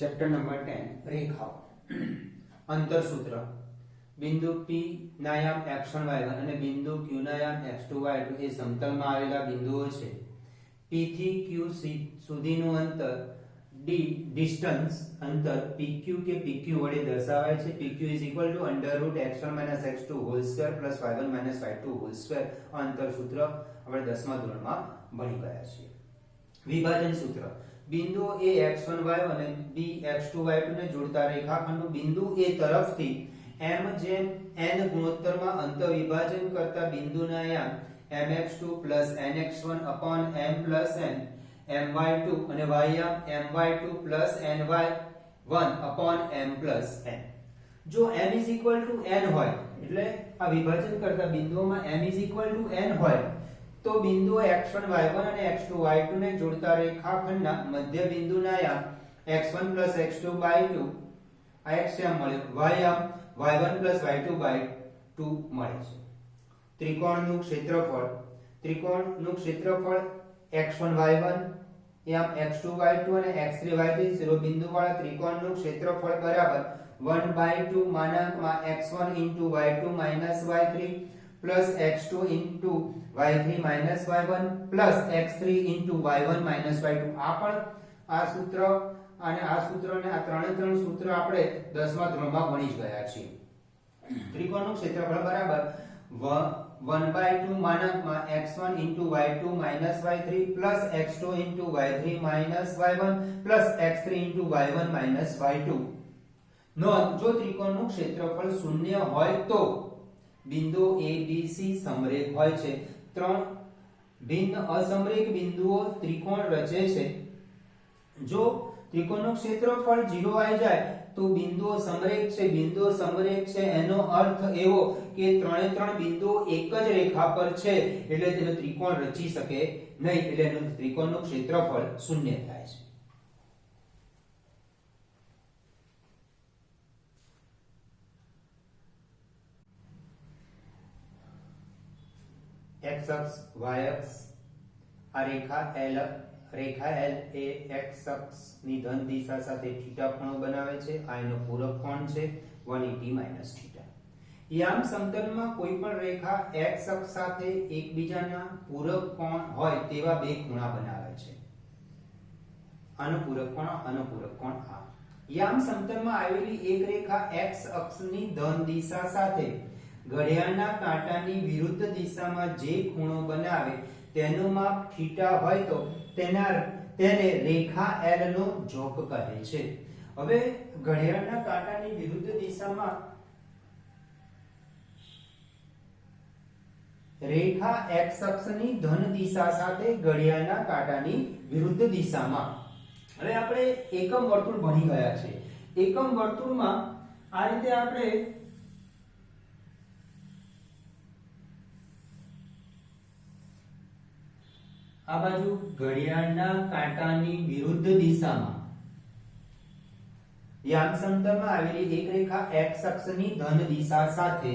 Chapter number 10 रेखाओं अंतर सूत्र बिंदु P ના યામ x1 y1 અને બિંદુ Q ના યામ x2 y2 એ સમતલમાં આવેલા બિંદુઓ છે. P થી Q સુધીનું અંતર d ડિસ્ટન્સ અંતર PQ કે PQ વડે દર્શાવાય છે. PQ √x1 - x2 whole square y1 - y2 whole square. અંતર સૂત્ર આપણે 10મા ધોરણમાં ભણી ગયા છીએ. વિભાજન સૂત્ર બિંદુ A x1 y1 અને B x2 y2 ને જોડતા રેખાખંડનું બિંદુ A તરફથી m જેમ n ગુણોત્તરમાં અંતર વિભાજન કરતા બિંદુના યામ mx2 nx1 m n my2 અને y યામ my2 ny1 m n. જો m n હોય એટલે આ વિભાજન કરતા બિંદુઓમાં m n હોય તો બિંદુઓ x1 y1 અને x2 y2 ને જોડતા રેખાખંડના મધ્ય બિંદુના યામ x1 x2 y2 આ x યામ મળ્યો y યામ y1 y2 y2 મળે છે. ત્રિકોણનું ક્ષેત્રફળ x1 y1 યામ x2 y2 અને x3 y3 શિરોબિંદુવાળા ત્રિકોણનું ક્ષેત્રફળ બરાબર 1/2 માનાંકમાં x1 y2 y3 plus x2 y3 y1 plus x3 y1 y2. આ પણ આ સૂત્ર અને આ સૂત્રને આ ત્રણ સૂત્ર આપણે 10મા ધોરણમાં ભણી જ ગયા છીએ. ત્રિકોણનું ક્ષેત્રફળ બરાબર 1/2 માનાંકમાં x1 y2 y3 plus x2 y3 y1 plus x3 y1 y2. નોંધ જો ત્રિકોણનું ક્ષેત્રફળ શૂન્ય હોય તો બિંદુ A B C સમરેખ હોય છે. ત્રણ ભિન્ન અસમરેખ બિંદુઓ ત્રિકોણ રચે છે. જો ત્રિકોણનું ક્ષેત્રફળ 0 આવી જાય તો બિંદુઓ સમરેખ છે એનો અર્થ એવો કે ત્રણે બિંદુઓ એક જ રેખા પર છે એટલે તેનો ત્રિકોણ રચી શકે નહીં એટલે એનું ત્રિકોણનું ક્ષેત્રફળ શૂન્ય થાય છે. x અક્ષ y અક્ષ આ રેખા L એ x અક્ષની ધન દિશા સાથે θ ખૂણો બનાવે છે. આ એનો પૂરક કોણ છે 180 θ. યામ સમતલમાં કોઈ પણ રેખા x અક્ષ સાથે એકબીજાના પૂરક કોણ હોય તેવા બે ખૂણા બનાવે છે. આનો પૂરક કોણ આ. યામ સમતલમાં આવેલી એક રેખા x અક્ષની ધન દિશા સાથે ઘડિયાળના કાંટાની વિરુદ્ધ દિશામાં જે ખૂણો બનાવે તેનું માપ θ હોય તો તેને રેખા L નો ઝોક કહે છે. હવે ઘડિયાળના કાંટાની વિરુદ્ધ દિશામાં રેખા x અક્ષની ધન દિશા સાથે ઘડિયાળના કાંટાની વિરુદ્ધ દિશામાં. હવે આપણે એકમ વર્તુળ ભણી ગયા છે. એકમ વર્તુળમાં આ રીતે આપણે આ બાજુ ઘડિયાળના કાંટાની વિરુદ્ધ દિશામાં યામ સમતલમાં આવેલી એક રેખા x અક્ષની ધન દિશા સાથે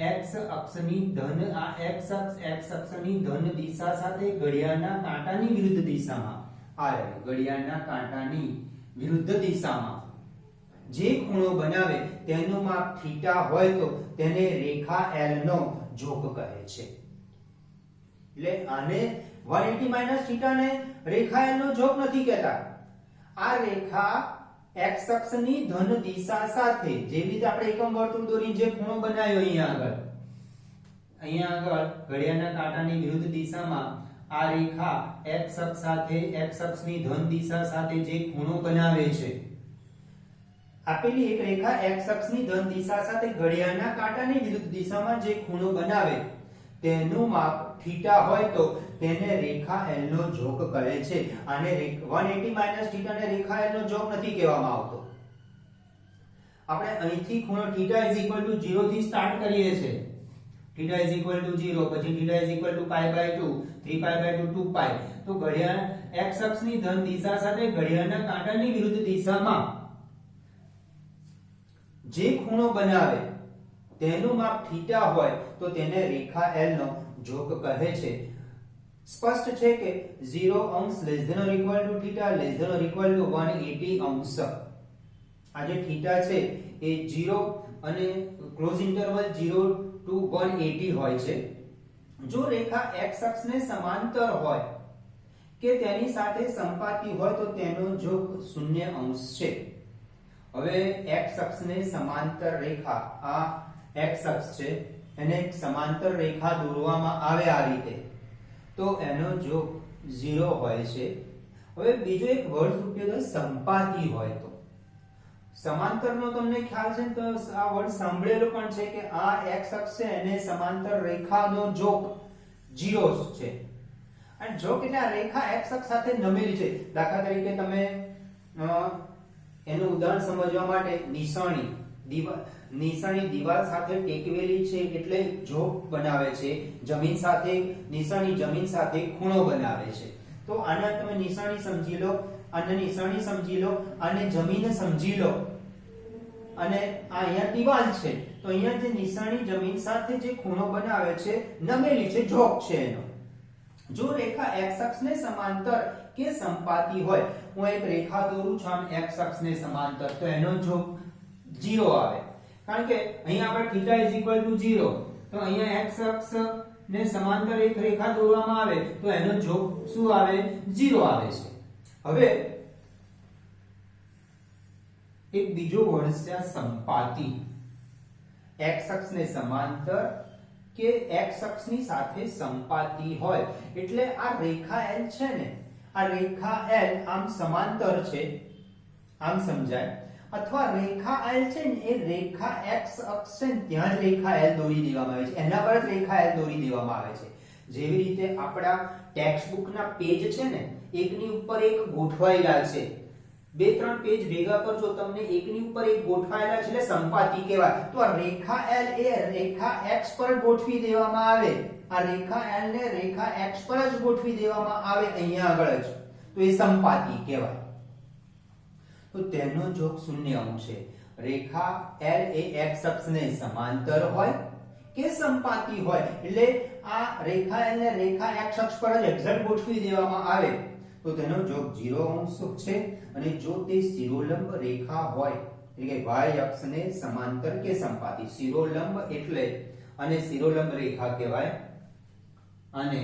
x અક્ષની ધન દિશા સાથે ઘડિયાળના કાંટાની વિરુદ્ધ દિશામાં ઘડિયાળના કાંટાની વિરુદ્ધ દિશામાં જે ખૂણો બનાવે તેનું માપ θ હોય તો તેને રેખા L નો ઝોક કહે છે. એટલે આને 180 θ ને રેખા L નો ઝોક નથી કહેતા. આ રેખા x અક્ષની ધન દિશા સાથે જેવી રીતે આપણે એકમ વર્તુળ દોરીને જે ખૂણો બનાવ્યો અહીંયા આગળ ઘડિયાળના કાંટાની વિરુદ્ધ દિશામાં આ રેખા x અક્ષ સાથે x અક્ષની ધન દિશા સાથે જે ખૂણો બનાવે છે. આપેલી એક રેખા x અક્ષની ધન દિશા સાથે ઘડિયાળના કાંટાની વિરુદ્ધ દિશામાં જે ખૂણો બનાવે તેનું માપ θ હોય તો તેને રેખા L નો ઝોક કહે છે. આને 180 θ ને રેખા L નો ઝોક નથી કહેવામાં આવતો. આપણે અહીંથી ખૂણો θ 0 થી સ્ટાર્ટ કરીએ છીએ. θ 0 પછી θ π/2 3π/2 2π. તો ઘડિયાળ x અક્ષની ધન દિશા સાથે ઘડિયાળના કાંટાની વિરુદ્ધ દિશામાં જે ખૂણો બનાવે તેનું માપ θ હોય તો તેને રેખા L નો ઝોક કહે છે. સ્પષ્ટ છે કે 0 અંશ θ < 180 અંશ આ જે થીટા છે એ 0 અને ક્લોઝ ઇન્ટરવલ 0 to 180 હોય છે. જો રેખા x અક્ષને સમાંતર હોય કે તેની સાથે સંપાતી હોય તો તેનો જોગ 0 અંશ છે. હવે x અક્ષને સમાંતર રેખા, આ x અક્ષ છે, એને એક સમાંતર રેખા દોરવામાં આવે આ રીતે તો એનો જોગ 0 હોય છે. હવે બીજો એક વર્ડ ઉપયોગ સંપાતી હોય તો સમાંતરનો તમને ખ્યાલ છે તો આ વર્ડ સાંભળેલો પણ છે કે આ x અક્ષ છે એને સમાંતર રેખાનો જોગ 0 છે. અને જો કે આ રેખા x અક્ષ સાથે નમેલી છે, દાખલા તરીકે તમે એનું ઉદાહરણ સમજવા માટે નિશાની દિવાલ સાથે ટેકવેલી છે એટલે જોગ બનાવે છે, જમીન સાથે નિશાની જમીન સાથે ખૂણો બનાવે છે. તો આના તમે નિશાની સમજી લો, આને નિશાની સમજી લો, આને જમીન સમજી લો, અને આ અહીંયા દિવાલ છે તો અહીંયા જે નિશાની જમીન સાથે જે ખૂણો બનાવે છે નમેલી છે, જોગ છે એનો. જો રેખા x અક્ષને સમાંતર કે સંપાતી હોય, હું એક રેખા દોરું છું આમ x અક્ષને સમાંતર, તો એનો જોગ 0 આવે. કારણ કે અહીંયા આપણે θ 0, તો અહીંયા x અક્ષ ને સમાંતર એક રેખા દોરવામાં આવે તો એનો જોગ શું આવે? 0 આવે છે. હવે એક બીજો વર્ડ છે સંપાતી. x અક્ષને સમાંતર કે x અક્ષની સાથે સંપાતી હોય એટલે આ રેખા L છે ને, આ રેખા L આમ સમાંતર છે, આમ સમજાય, અથવા રેખા L છે ને એ રેખા x અક્ષ છે ને ત્યાં જ રેખા L દોરી દેવામાં આવે છે, એના પર જ રેખા L દોરી દેવામાં આવે છે. જેવી રીતે આપણા ટેક્સ્ટ બુકના પેજ છે ને એકની ઉપર એક ગોઠવાયેલા છે, બે ત્રણ પેજ ભેગા કરજો તમને એકની ઉપર એક ગોઠવાયેલા છે એટલે સંપાતી કહેવાય. તો આ રેખા L એ રેખા x પર ગોઠવી દેવામાં આવે, આ રેખા L ને રેખા x પર જ ગોઠવી દેવામાં આવે અહીંયા આગળ જ, તો એ સંપાતી કહેવાય. તો તેનો જોગ 0 અંશ છે. રેખા L એ x અક્ષને સમાંતર હોય કે સંપાતી હોય એટલે આ રેખા L ને રેખા x અક્ષ પર જ એક્ઝેક્ટ ગોઠવી દેવામાં આવે તો તેનો જોગ 0 અંશ છે. અને જો તે શિરોલંબ રેખા હોય એટલે કે y અક્ષને સમાંતર કે સંપાતી, શિરોલંબ એટલે અને શિરોલંબ રેખા કહેવાય, અને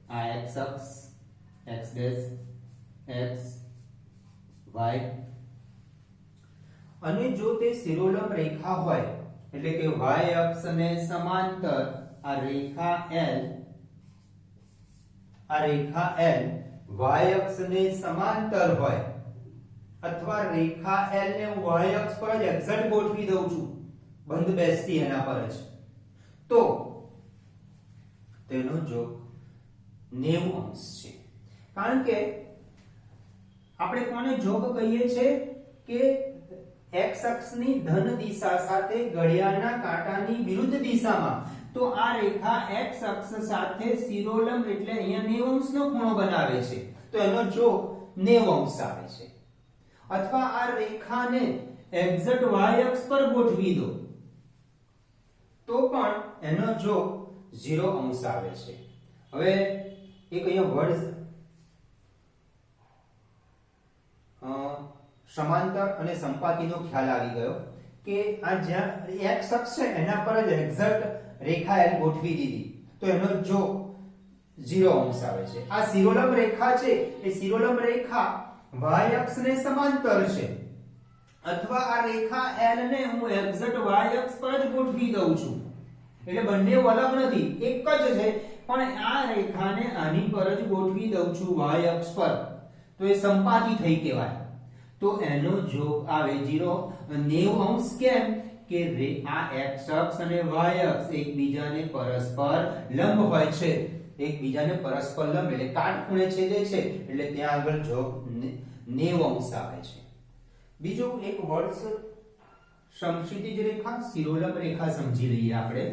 આ x અક્ષ x ડેશ x y, અને જો તે શિરોલંબ રેખા હોય એટલે કે y અક્ષને સમાંતર આ રેખા L y અક્ષને સમાંતર હોય અથવા રેખા L ને y અક્ષ પર જ એક્ઝેક્ટ ગોઠવી દઉં છું બંધ બેસતી એના પર જ, તો તેનો જોગ 90 અંશ છે. કારણ કે આપણે કોને જોગ કહીએ છે કે x અક્ષની ધન દિશા સાથે ઘડિયાળના કાંટાની વિરુદ્ધ દિશામાં, તો આ રેખા x અક્ષ સાથે શિરોલંબ એટલે અહીંયા 90 અંશનો ખૂણો બનાવે છે તો એનો જોગ 90 અંશ આવે છે. અથવા આ રેખાને એક્ઝેક્ટ y અક્ષ પર ગોઠવી દો તો પણ એનો જોગ 0 અંશ આવે છે. હવે એક અહીંયા વર્ડ સમાંતર અને સંપાતીનો ખ્યાલ આવી ગયો કે આ જ્યાં x અક્ષ છે એના પર જ એક્ઝેક્ટ રેખા L ગોઠવી દીધી તો એનો જોગ 0 અંશ આવે છે. આ શિરોલંબ રેખા છે એ શિરોલંબ રેખા y અક્ષને સમાંતર છે, અથવા આ રેખા L ને હું એક્ઝેક્ટ y અક્ષ પર જ ગોઠવી દઉં છું એટલે બંને અલગ નથી, એક જ છે, પણ આ રેખાને આની પર જ ગોઠવી દઉં છું y અક્ષ પર તો એ સંપાતી થઈ કહેવાય. તો એનો જોગ આવે 90 અંશ. કેમ કે આ x અક્ષ અને y અક્ષ એકબીજાને પરસ્પર લંબ હોય છે, એકબીજાને પરસ્પર લંબ એટલે કાટખૂણે છેદે છે એટલે ત્યાં આગળ જોગ 90 અંશ આવે છે. બીજો એક વર્ડ સમક્ષિતિજ રેખા શિરોલંબ રેખા સમજી લઈએ આપણે.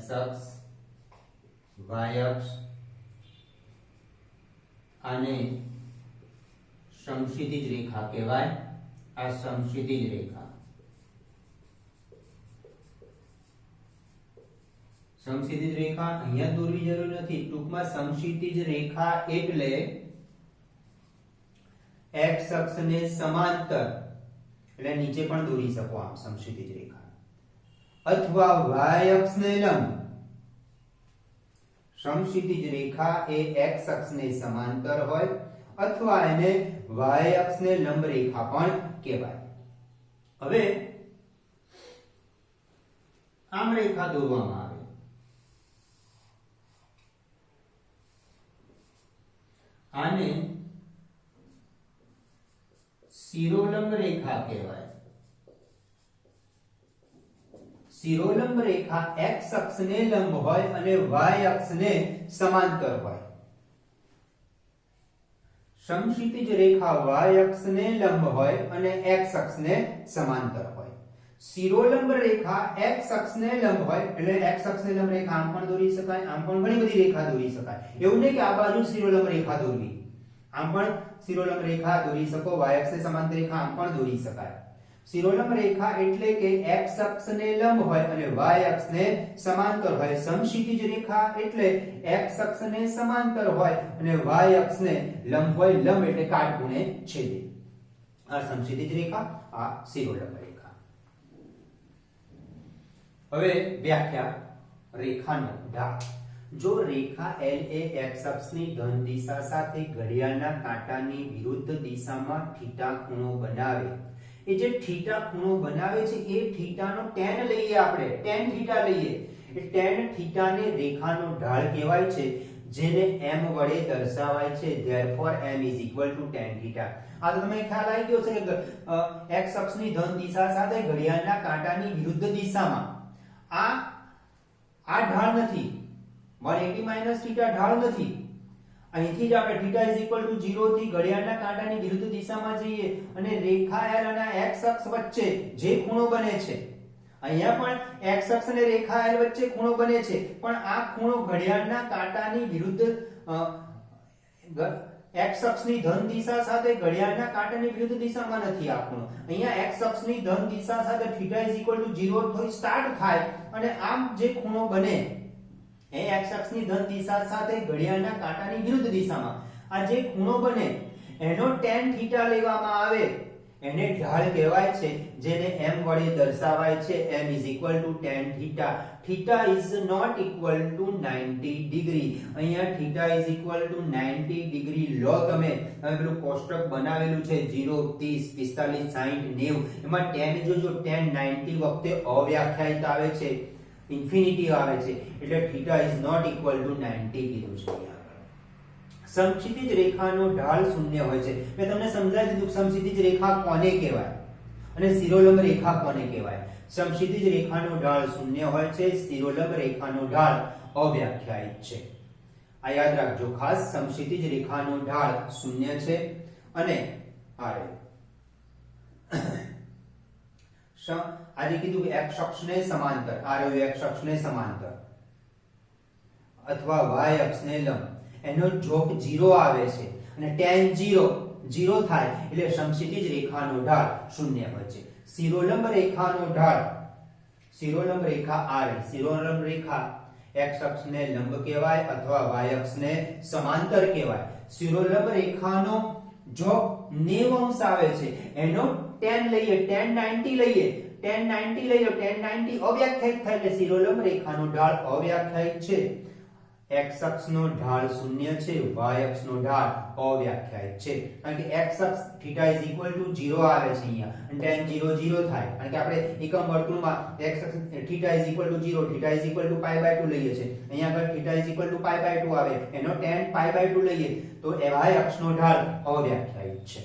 x અક્ષ y અક્ષ આને સમક્ષિતિજ રેખા કહેવાય. આ સમક્ષિતિજ રેખા, સમક્ષિતિજ રેખા અહીંયા દોરવી જરૂર નથી. ટૂંકમાં સમક્ષિતિજ રેખા એટલે x અક્ષને સમાંતર, એટલે નીચે પણ દોરી શકો આમ સમક્ષિતિજ રેખા, અથવા y અક્ષને લંબ. સમક્ષિતિજ રેખા એ x અક્ષને સમાંતર હોય અથવા એને y અક્ષને લંબ રેખા પણ કહેવાય. હવે આમ રેખા દોરવામાં આવે, આને શિરોલંબ રેખા કહેવાય. શિરોલંબ રેખા x અક્ષને લંબ હોય અને y અક્ષને સમાંતર હોય. સમક્ષિતિજ રેખા y અક્ષને લંબ હોય અને x અક્ષને સમાંતર હોય. શિરોલંબ રેખા x અક્ષને લંબ હોય એટલે x અક્ષને લંબ રેખા આમ પણ દોરી શકાય, આમ પણ ઘણી બધી રેખા દોરી શકાય. એવું નહીં કે આ બાજુ શિરોલંબ રેખા દોરવી, આમ પણ શિરોલંબ રેખા દોરી શકો. y અક્ષને સમાંતર રેખા આમ પણ દોરી શકાય. શિરોલંબ રેખા એટલે કે x અક્ષને લંબ હોય અને y અક્ષને સમાંતર હોય. સમક્ષિતિજ રેખા એટલે x અક્ષને સમાંતર હોય અને y અક્ષને લંબ હોય. લંબ એટલે કાટખૂણે છેદે. આ સમક્ષિતિજ રેખા, આ શિરોલંબ રેખા. હવે વ્યાખ્યા. રેખાનો ઢાળ. જો રેખા L એ x અક્ષની ધન દિશા સાથે ઘડિયાળના કાંટાની વિરુદ્ધ દિશામાં θ ખૂણો બનાવે, એ જે θ ખૂણો બનાવે છે એ θ નો tan લઈએ આપણે, tan θ લઈએ. એ tan θ ને રેખાનો ઢાળ કહેવાય છે, જેને m વડે દર્શાવાય છે. therefore m is equal to tan θ. આ તો તમને ખ્યાલ આવી ગયો છે કે x અક્ષની ધન દિશા સાથે ઘડિયાળના કાંટાની વિરુદ્ધ દિશામાં આ ઢાળ નથી, 180 θ ઢાળ નથી. અહીંથી જ આપણે θ 0 થી ઘડિયાળના કાંટાની વિરુદ્ધ દિશામાં જઈએ અને રેખા L અને x અક્ષ વચ્ચે જે ખૂણો બને છે, અહીંયા પણ x અક્ષ અને રેખા L વચ્ચે ખૂણો બને છે, પણ આ ખૂણો ઘડિયાળના કાંટાની વિરુદ્ધ x અક્ષની ધન દિશા સાથે ઘડિયાળના કાંટાની વિરુદ્ધ દિશામાં નથી. આ ખૂણો અહીંયા x અક્ષની ધન દિશા સાથે θ 0 થી સ્ટાર્ટ થાય અને આમ જે ખૂણો બને એ x અક્ષની ધન દિશા સાથે ઘડિયાળના કાંટાની વિરુદ્ધ દિશામાં આ જે ખૂણો બને એનો tan θ લેવામાં આવે, એને ઢાળ કહેવાય છે, જેને m વડે દર્શાવાય છે. m is equal to tan θ. θ is not equal to 90 degree. અહીંયા θ is equal to 90 ડિગ્રી લો. તમે પેલું કોષ્ટક બનાવેલું છે 0 30 45 60 90, એમાં tan જોજો, tan 90 વખતે અવ્યાખ્યાયિત આવે છે, ઇન્ફિનિટી આવે છે, એટલે θ is not equal to 90 કીધું છે. સમક્ષિતિજ રેખાનો ઢાળ શૂન્ય હોય છે. મેં તમને સમજાવી દીધું સમક્ષિતિજ રેખા કોને કહેવાય અને શિરોલંબ રેખા કોને કહેવાય. સમક્ષિતિજ રેખાનો ઢાળ શૂન્ય હોય છે, શિરોલંબ રેખાનો ઢાળ અવ્યાખ્યાયિત છે. આ યાદ રાખજો ખાસ. સમક્ષિતિજ રેખાનો ઢાળ શૂન્ય છે અને આજે કીધું કે x અક્ષને સમાંતર, આ રહ્યું x અક્ષને સમાંતર અથવા y અક્ષને લંબ, એનો જોક 0 આવે છે અને tan 0 થાય એટલે સમક્ષિતિજ રેખાનો ઢાળ શૂન્ય હોય છે. શિરોલંબ રેખાનો ઢાળ, શિરોલંબ રેખા આ રહી, શિરોલંબ રેખા x અક્ષને લંબ કહેવાય અથવા y અક્ષને સમાંતર કહેવાય. શિરોલંબ રેખાનો જોક 90 આવે છે, એનો tan લઈએ, tan 90 લઈએ, tan 90 લઈએ, tan 90 અવ્યાખ્યાયિત થાય એટલે શિરોલંબ રેખાનો ઢાળ અવ્યાખ્યાયિત છે. x અક્ષનો ઢાળ શૂન્ય છે, y અક્ષનો ઢાળ અવ્યાખ્યાયિત છે. કારણ કે x અક્ષ θ 0 આવે છે અહીંયા અને tan 0 0 થાય. કારણ કે આપણે એકમ વર્તુળમાં x અક્ષ θ 0, θ π/2 લઈએ છે. અહીંયા આગળ θ π/2 આવે, એનો tan π/2 લઈએ તો y અક્ષનો ઢાળ અવ્યાખ્યાયિત છે.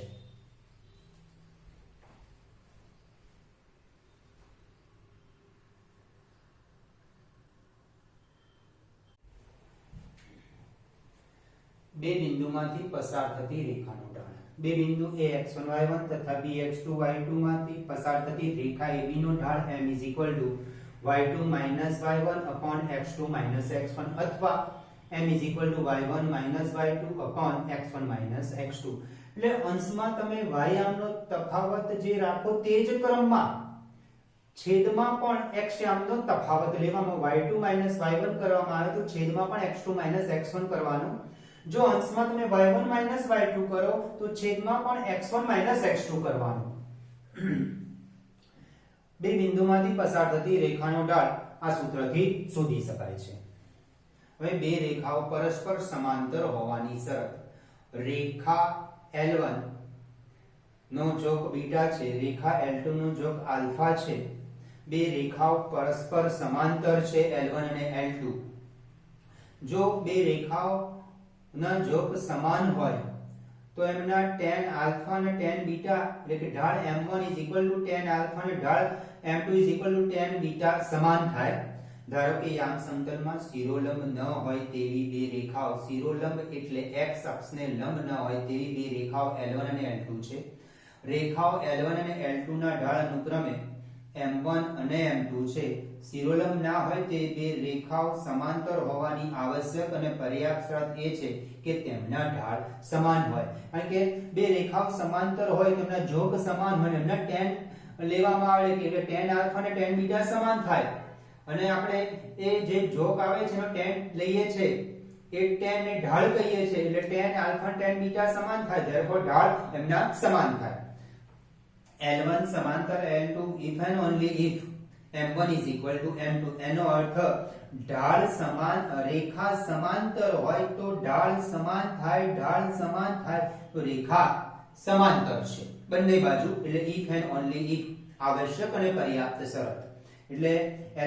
બે બિંદુમાંથી પસાર થતી રેખાનો ઢાળ. બે બિંદુ a x1 y1 તથા b x2 y2 માંથી પસાર થતી રેખા AB નો ઢાળ m is equal to y2 minus y1 upon x2 minus x1 અથવા m is equal to y1 minus y2 upon x1 minus x2. એટલે અંશમાં તમે y આમનો તફાવત જે રાખો તે જ ક્રમમાં છેદમાં પણ x આમનો તફાવત લેવામાં y2 minus y1 કરવામાં આવે તો છેદમાં પણ x2 minus x1 કરવાનું. જો અંશમાં તમે y1 minus y2 કરો તો છેદમાં પણ x1 minus x2 કરવાનું. બે બિંદુમાંથી પસાર થતી રેખાનો ઢાળ આ સૂત્રથી શોધી શકાય છે. હવે બે રેખાઓ પરસ્પર સમાંતર હોવાની શરત. રેખા L1 નો જોક બીટા છે, રેખા L2 નો જોક આલ્ફા છે. બે રેખાઓ પરસ્પર સમાંતર છે L1 અને L2. જો બે રેખાઓ ના જોક સમાન હોય તો એમના tan આલ્ફા અને tan બીટા એટલે કે ઢાળ m1 tan આલ્ફા અને ઢાળ m2 tan બીટા સમાન થાય. ધારો કે યામ સમતલમાં શિરોલંબ ન હોય તેવી બે રેખાઓ, શિરોલંબ એટલે x અક્ષને લંબ ન હોય તેવી બે રેખાઓ L1 અને L2 છે. રેખાઓ L1 અને L2 ના ઢાળ અનુક્રમે m1 અને m2 છે. શિરોલંબ ના હોય તે બે રેખાઓ સમાંતર હોવાની આવશ્યક અને પર્યાપ્ત શરત એ છે કે તેમના ઢાળ સમાન હોય. કારણ કે બે રેખાઓ સમાંતર હોય તેમના જોગ સમાન હોય, એમના tan લેવામાં આવે કે tan આલ્ફા અને tan બીટા સમાન થાય અને આપણે એ જે જોક આવે છે એનો tan લઈએ છે એ tan ને ઢાળ કહીએ છીએ એટલે tan આલ્ફા અને tan બીટા સમાન થાય, therefore ઢાળ એમના સમાન થાય. L1 સમાંતર L2 if and only if m1 is equal to m2. એનો અર્થ ઢાળ સમાન રેખા સમાંતર હોય તો ઢાળ સમાન થાય, ઢાળ સમાન થાય તો રેખા સમાંતર છે બંને બાજુ. એટલે if and only if આવશ્યક અને પર્યાપ્ત શરત. એટલે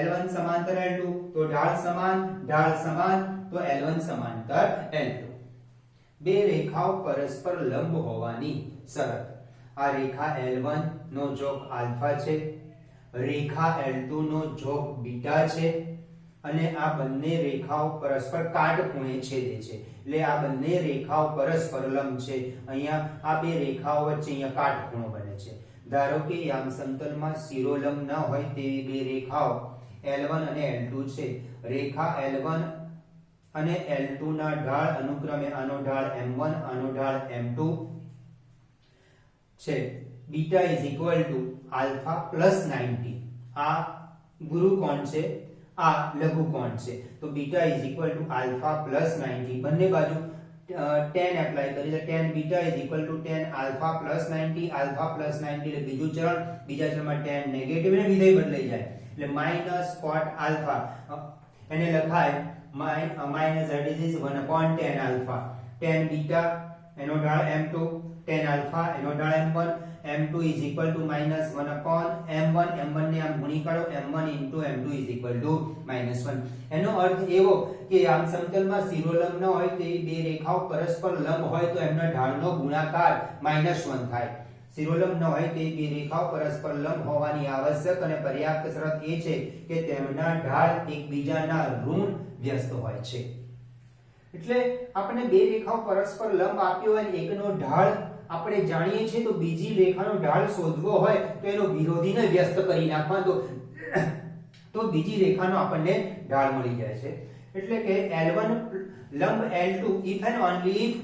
L1 સમાંતર L2 તો ઢાળ સમાન તો L1 સમાંતર L2. બે રેખાઓ પરસ્પર લંબ હોવાની શરત. આ રેખા L1 નો જોક આલ્ફા છે, રેખા L2 નો જોક બીટા છે અને આ બંને રેખાઓ પરસ્પર કાટખૂણે છેદે છે. એટલે આ બંને રેખાઓ પરસ્પર લંબ છે. અહીંયા આ બે રેખાઓ વચ્ચે અહીંયા કાટખૂણો બને છે. ધારો કે યામ સમતલમાં શિરોલંબ ન હોય તેવી બે રેખાઓ L1 અને L2 છે. રેખા L1 અને L2 ના ઢાળ અનુક્રમે આનો ઢાળ m1 આનો ઢાળ m2 છે. Beta is equal to alpha plus 90. આ ગુરુ કોણ છે, આ લઘુ કોણ છે. તો beta is equal to alpha plus 90. બંને બાજુ tan એપ્લાય કરી તો tan beta is equal to tan alpha plus 90. Alpha plus 90 એટલે બીજું ચરણ, બીજા ચરણમાં tan નેગેટિવ ને વિધેય બદલાઈ જાય એટલે માઈનસ cot આલ્ફા એને લખાય minus that is 1/tan alpha. tan beta એનો ઢાળ m2, tan આલ્ફા એનો ઢાળ m1, m2 is equal to minus 1/m1. m1 ને આમ ગુણી કાઢો, m1 into m2 is equal to -1. એનો અર્થ એવો કે આમ સમતલમાં શિરોલંબ ન હોય તે બે રેખાઓ પરસ્પર લંબ હોય તો એમના ઢાળનો ગુણાકાર -1 થાય. શિરોલંબ ન હોય તે બે રેખાઓ પરસ્પર લંબ હોવાની આવશ્યક અને પર્યાપ્ત શરત એ છે કે તેમના ઢાળ એકબીજાના ઋણ વ્યસ્ત હોય છે. એટલે આપણે બે રેખાઓ પરસ્પર લંબ આપ્યો હોય એકનો ઢાળ આપણે જાણીએ છીએ તો બીજી રેખાનો ઢાળ શોધવો હોય તો એનો વિરોધીને વ્યસ્ત કરી નાખવાનો તો બીજી રેખાનો આપણને ઢાળ મળી જાય છે. એટલે કે L1 લંબ L2 if and only if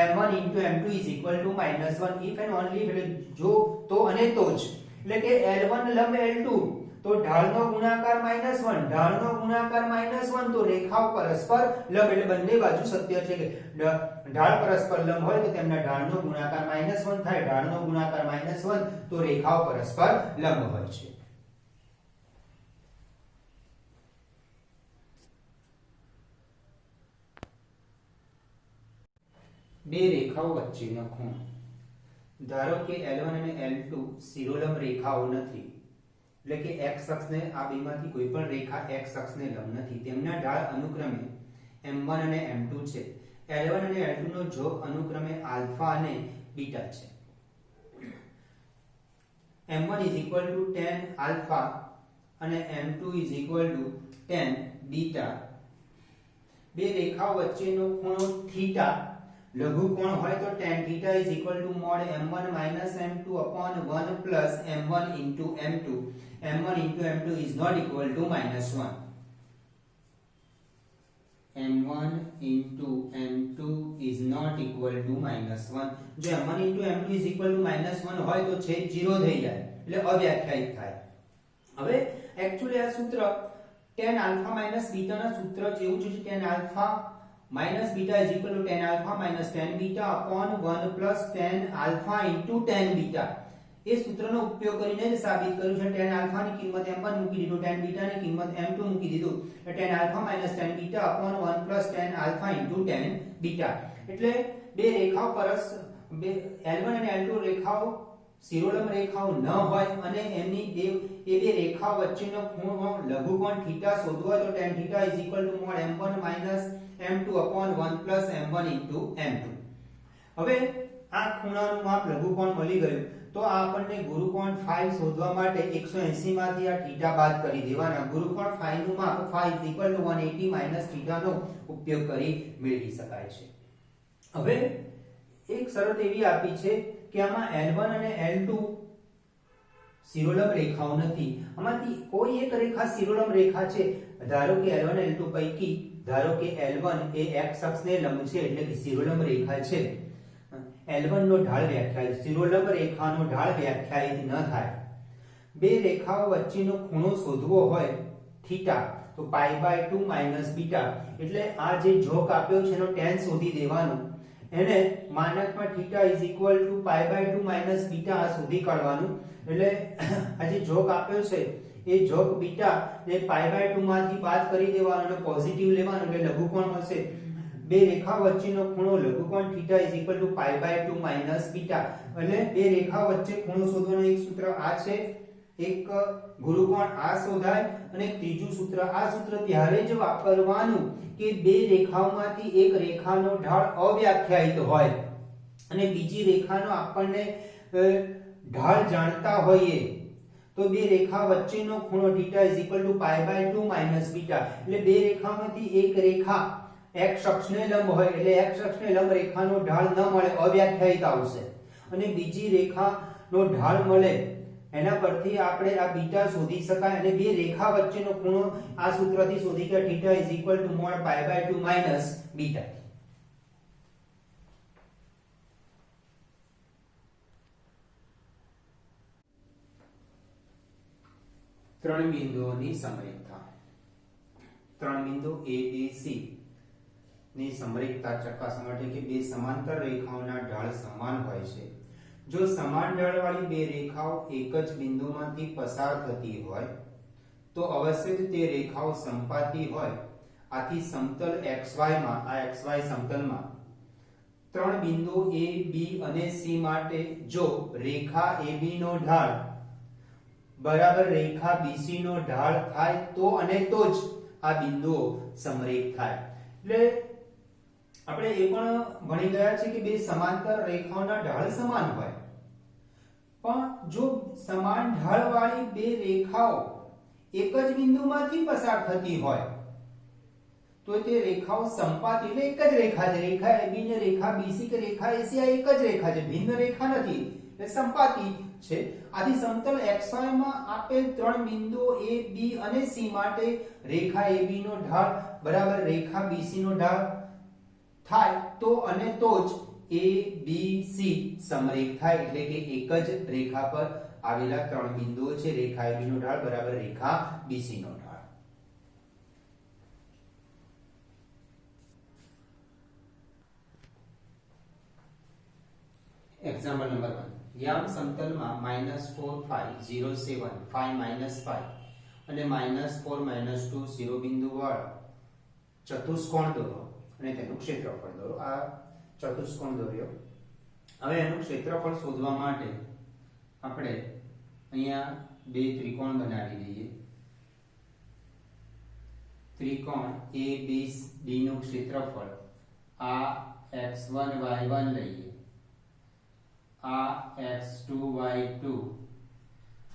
m1 into m2 is equal to -1. if and only if એટલે જો તો અને તો જ. એટલે કે L1 લંબ L2 તો ઢાળનો ગુણાકાર -1, ઢાળનો ગુણાકાર -1 તો રેખાઓ પરસ્પર લંબ એટલે બંને બાજુ સત્ય છે કે ઢાળ પરસ્પર લંબ હોય તો તેમના ઢાળનો ગુણાકાર -1 થાય, ઢાળનો ગુણાકાર -1 તો રેખાઓ પરસ્પર લંબ હોય છે. બે રેખાઓ વચ્ચેનો ખૂણો. ધારો કે L1 અને L2 શિરોલંબ રેખાઓ નથી એટલે કે x અક્ષને આ બેમાંથી કોઈ પણ રેખા x અક્ષને લંબ નથી. તેમના ઢાળ અનુક્રમે m1 અને m2 છે. L1 અને L2 નો જોગ અનુક્રમે આલ્ફા અને બીટા છે. m1 is equal to tan alpha અને m2 is equal to tan beta. બે રેખાઓ વચ્ચેનો ખૂણો થીટા લઘુકોણ હોય તો tan θ is equal to mod m1 minus m2 upon 1 plus m1 into m2. m1 into m2 is not equal to minus 1. m1 into m2 is not equal to minus 1. જો m1 into m2 is equal to minus 1 હોય તો છેદ 0 થઈ જાય એટલે અવ્યાખ્યાયિત થાય. હવે actually આ સૂત્ર tan alpha minus beta ના સૂત્ર જેવું છે. tan alpha minus beta is equal to tan alpha minus tan beta upon 1 plus tan alpha into tan beta. એ સૂત્રનો ઉપયોગ કરીને જ સાબિત કર્યું છે. tan alpha ની કિંમત m1 મૂકી દીધું, tan beta ની કિંમત m2 મૂકી દીધું. tan alpha minus tan beta upon 1 plus tan alpha into tan beta. એટલે બે રેખાઓ L1 અને L2 રેખાઓ શિરોલંબ રેખાઓ ન હોય અને એમની બે રેખાઓ વચ્ચેનો ખૂણો લઘુકોણ θ શોધવો હોય તો tan θ is equal to mod m1 minus m2 upon 1 plus m1 into m2. હવે આ ખૂણાનું માપ લઘુકોણ મળી ગયું તો આપણને ગુરુકોણ phi શોધવા માટે 180 માંથી આ θ બાદ કરી દેવાના. ગુરુકોણ phi નું માપ phi is equal to 180 minus θ નો ઉપયોગ કરી મેળવી શકાય છે. હવે એક શરત એવી આપી છે કે આમાં L1 અને L2 શિરોલંબ રેખાઓ નથી. આમાંથી કોઈ એક રેખા શિરોલંબ રેખા છે. ધારો કે L1 L2 પૈકી ધારો કે L1 એ x અક્ષને લંબ છે એટલે કે શિરોલંબ રેખા છે. L1 નો ઢાળ વ્યાખ્યાયિત, શિરોલંબ રેખાનો ઢાળ વ્યાખ્યાયિત ન થાય. બે રેખાઓ વચ્ચેનો ખૂણો શોધવો હોય θ તો π/2 minus β. એટલે આ જે જોક આપ્યો છે એનો tan શોધી દેવાનું. એને માનકમાં θ is equal to π/2 minus β આ શોધી કાઢવાનું. એટલે આ જે જોક આપ્યો છે એ જોક બીટા ને π/2 માંથી બાદ કરી દેવાનો અને પોઝિટિવ લેવાનો એટલે લઘુકોણ મળશે. બે રેખા વચ્ચેનો ખૂણો લઘુકોણ θ is equal to π/2 minus β. એટલે બે રેખા વચ્ચે ખૂણો શોધવાનું એક સૂત્ર આ છે, એક ગુરુકોણ આ શોધાય અને ત્રીજું સૂત્ર આ. સૂત્ર ત્યારે જ વાપરવાનું કે બે રેખાઓમાંથી એક રેખાનો ઢાળ અવ્યાખ્યાયિત હોય અને બીજી રેખાનો આપણને ઢાળ જાણતા હોઈએ તો બે રેખા વચ્ચેનો ખૂણો θ is equal to π/2 minus β. એટલે બે રેખામાંથી એક રેખા x અક્ષને લંબ હોય એટલે x અક્ષને લંબ રેખાનો ઢાળ ન મળે, અવ્યાખ્યાયિત આવશે. અને બીજી રેખાનો ઢાળ મળે એના પરથી આપણે આ બીટા શોધી શકાય અને બે રેખા વચ્ચેનો ખૂણો આ સૂત્રથી શોધી કે θ is equal to mod π/2 minus β. ત્રણ બિંદુઓની સમરેખતા. ત્રણ બિંદુ A B C ની સમરેખતા ચકાસવા માટે કે બે સમાંતર રેખાઓના ઢાળ સમાન હોય છે. જો સમાન ઢાળવાળી બે રેખાઓ એક જ બિંદુમાંથી પસાર થતી હોય તો અવશ્ય જ તે રેખાઓ સંપાતી હોય. આથી સમતલ XY માં આ XY સમતલમાં ત્રણ બિંદુ A B અને C માટે જો રેખા AB નો ઢાળ બરાબર રેખા BC નો ઢાળ થાય તો અને તો જ આ બિંદુઓ સમરેખ થાય. એટલે આપણે એ પણ ભણી ગયા છે કે બે સમાંતર રેખાઓના ઢાળ સમાન હોય પણ જો સમાન ઢાળવાળી બે રેખાઓ એક જ બિંદુમાંથી પસાર થતી હોય તો તે રેખાઓ સંપાતી એટલે એક જ રેખા છે. રેખા AB ને રેખા BC કે રેખા AC આ એક જ રેખા છે, ભિન્ન રેખા નથી, એટલે સંપાતી છે. આથી સમતલ XY માં આપેલ ત્રણ બિંદુઓ A B અને C માટે રેખા AB નો ઢાળ બરાબર રેખા BC નો ઢાળ થાય તો અને તો જ A B C સમરેખ થાય. એટલે કે એક જ રેખા પર આવેલા ત્રણ બિંદુઓ છે રેખા AB નો ઢાળ બરાબર રેખા BC નો ઢાળ. Example number 1. યામ સમતલમાં -4 5 0 7 5 -5 અને -4 -2 શિરોબિંદુ વાળો ચતુષ્કોણ દોરો અને તેનું ક્ષેત્રફળ દોરો. આ ચતુષ્કોણ દોર્યો. હવે એનું ક્ષેત્રફળ શોધવા માટે આપણે અહીંયા બે ત્રિકોણ બનાવી દઈએ. ત્રિકોણ ABD નું ક્ષેત્રફળ આ x1 y1 લઈએ, આ x2 y2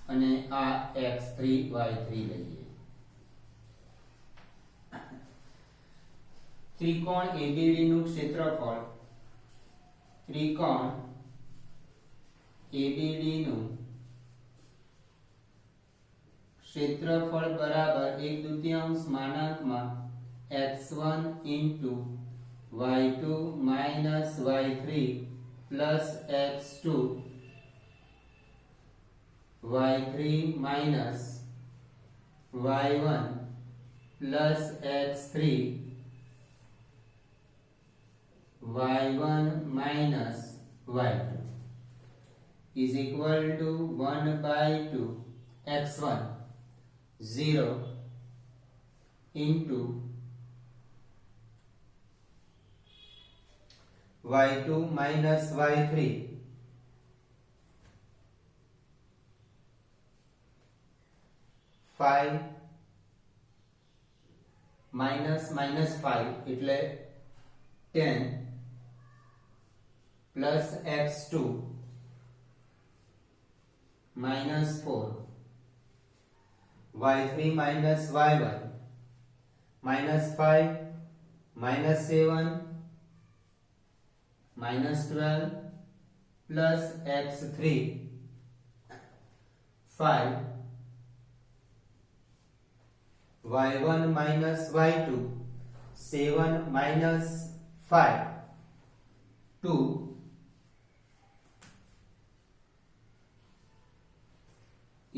અને આ x3 y3 લઈએ. ત્રિકોણ ABD નું ક્ષેત્રફળ ત્રિકોણ ABD નું ક્ષેત્રફળ બરાબર 1/2 માનાંકમાં x1 into y2 minus y3 plus x2 y3 minus y1 plus x3 y1 minus y2 is equal to 1/2 x1 0 into y2 minus y3 5 minus minus 5 એટલે 10 plus x2 minus 4 y3 minus y1 minus 5 minus 7 minus 12 plus x3 5 y1 minus y2 7 minus 5 2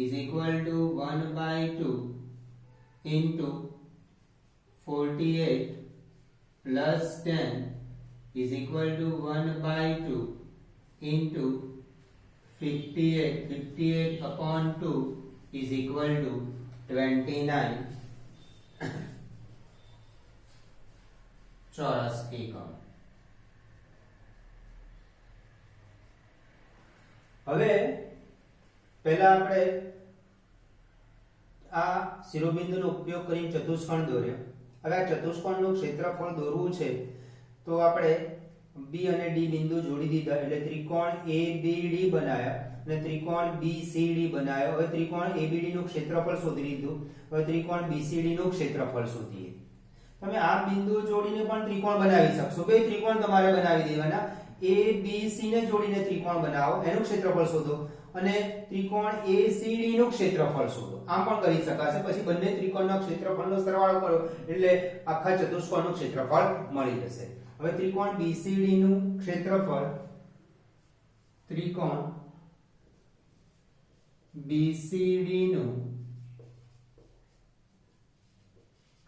is equal to 1/2 into 48 plus 10 is equal to 1/2 into 58 upon 2 is equal to 29 ચોરસ એકમ. હવે પહેલા આપણે આ શિરોબિંદુનો ઉપયોગ કરીને ચતુષ્કોણ દોર્યો. હવે આ ચતુષ્કોણનું ક્ષેત્રફળ દોરવું છે તો આપણે B અને D બિંદુ જોડી દીધા એટલે ત્રિકોણ ABD બનાવ્યા અને ત્રિકોણ BCD બનાવ્યો. હવે ત્રિકોણ ABD નું ક્ષેત્રફળ શોધી લીધું. હવે ત્રિકોણ BCD નું ક્ષેત્રફળ શોધીએ. તમે આ બિંદુ જોડીને પણ ત્રિકોણ બનાવી શકશો. બે ત્રિકોણ તમારે બનાવી દેવાના. ABC ને જોડીને ત્રિકોણ બનાવો, એનું ક્ષેત્રફળ શોધો અને ત્રિકોણ ACD નું ક્ષેત્રફળ શોધો. આમ પણ કરી શકાશે. પછી બંને ત્રિકોણના ક્ષેત્રફળનો સરવાળો કરો એટલે આખા ચતુષ્કોણનું ક્ષેત્રફળ મળી જશે. હવે ત્રિકોણ BCD નું ક્ષેત્રફળ ત્રિકોણ BCD નું